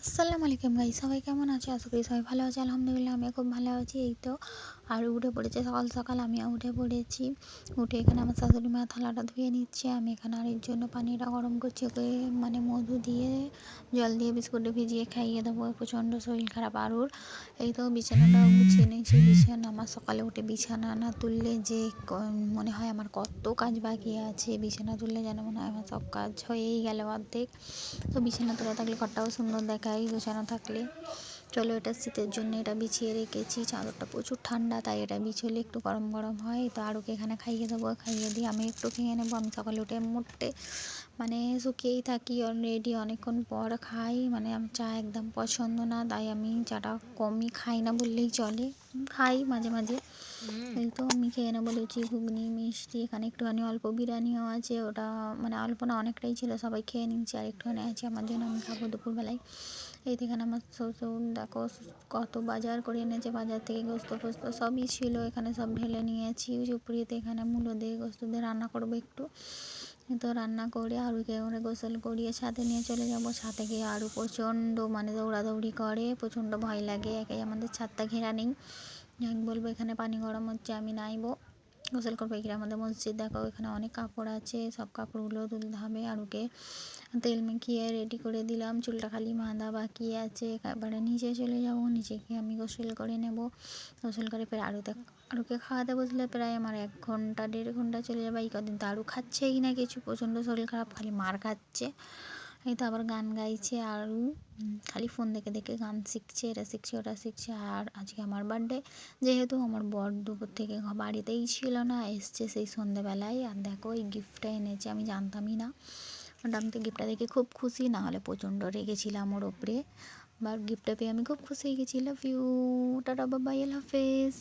আসসালামু আলাইকুম গাইস, সবাই কেমন আছে? আশা করি সবাই ভালো আছে। আলহামদুলিল্লাহ আমিও খুব ভালো আছি। এই তো আর উঠে পড়েছে সকাল সকাল, আমিও উঠে পড়েছি। উঠে এখানে আমার শাশুড়ি মা থালাটা ধুয়ে নিচ্ছে, আমি এখানে আর এর জন্য পানিটা গরম করছি। ওকে মানে মধু দিয়ে জল দিয়ে বিস্কুটে ভিজিয়ে খাইয়ে দেবো। প্রচণ্ড শরীর খারাপ আরুর। এই তো বিছানাটা গুছিয়ে নিয়েছি। বিছানা আমার সকালে উঠে বিছানা না তুললে যে মনে হয় আমার কত কাজ বাকি আছে। বিছানা তুললে যেন মনে হয় আমার সব কাজ হয়েই গেল অর্ধেক। তো বিছানা তোলা থাকলে ঘরটাও সুন্দর দেখায় গোছানো থাকলে। চলো, এটা শীতের জন্য এটা বিছিয়ে রেখেছি। চাদরটা প্রচুর ঠান্ডা, তাই এটা বিছলে একটু গরম গরম হয়। তো আরুকে এখানে খাইয়ে দেবো, খাইয়ে দিয়ে আমি একটু খেয়ে নেবো। আমি সকালে উঠে মোটে মানে শুকিয়েই থাকি অলরেডি, অনেকক্ষণ পর খাই। মানে আমার চা একদম পছন্দ না, তাই আমি চাটা কমই খাই না বললেই চলে। খাই মাঝে মাঝে। এই তো আমি খেয়ে নেবো লুচি, ঘুগনি, মিষ্টি। এখানে একটুখানি অল্প বিরিয়ানিও আছে, ওটা মানে অল্প না অনেকটাই ছিল, সবাই খেয়ে নিচ্ছে। আর একটুখানি আছে আমার জন্য, আমি খাবো দুপুরবেলায়। এই তো এখানে আমার শ্বশুর দেখো কত বাজার করে এনেছে। বাজার থেকে গোস্ত ফোস্ত সবই ছিল, এখানে সব ঢেলে নিয়েছি চুপড়িতে। এখানে মূলো দিয়ে গোস্ত দিয়ে রান্না করবো একটু। তো রান্না করে আরুকে ওরা গোসল করিয়ে ছাদে নিয়ে চলে যাব। ছাদে গিয়ে আরু প্রচণ্ড মানে দৌড়াদৌড়ি করে, প্রচণ্ড ভয় লাগে। একাই আমাদের ছাদটা ঘেরা নেই। আমি বলবো এখানে পানি গরম হচ্ছে, আমি নাইবো, গোসল করবো। এখানে আমাদের মসজিদ দেখো, এখানে অনেক কাপড় আছে, সব কাপড়গুলো তুলতে হবে। আরুকে তেল মেখিয়ে রেডি করে দিলাম, চুলটা খালি বাঁধা বাকি আছে। এবারে নিচে চলে যাব, নিচে গিয়ে আমি গোসল করে নেব। গোসল করে ফের আরুকে খাওয়াতে বসলে প্রায় আমার 1 ঘন্টা 1.5 ঘন্টা চলে যাবে। এই কদিন তো আরু খাচ্ছেই না কিছু, প্রচণ্ড শরীর খারাপ, খালি মার খাচ্ছে। এই তো আবার গান গাইছে আরু, খালি ফোন দেখে দেখে গান শিখছে, এটা শিখছে ওটা শিখছে। আর আজকে আমার বার্থডে, যেহেতু আমার বর দুপুর থেকে বাড়িতেই ছিল না, এসছে সেই সন্ধেবেলায়। আর দেখো এই গিফটটা এনেছে, আমি জানতামই না। ওটা আমি তো গিফটটা দেখে খুব খুশি, না হলে প্রচণ্ড রেগেছিলাম ওর ওপরে। বা গিফটটা পেয়ে আমি খুব খুশি হয়ে গেছি। Love you, tata, bye bye, আল্লাহ হাফেজ।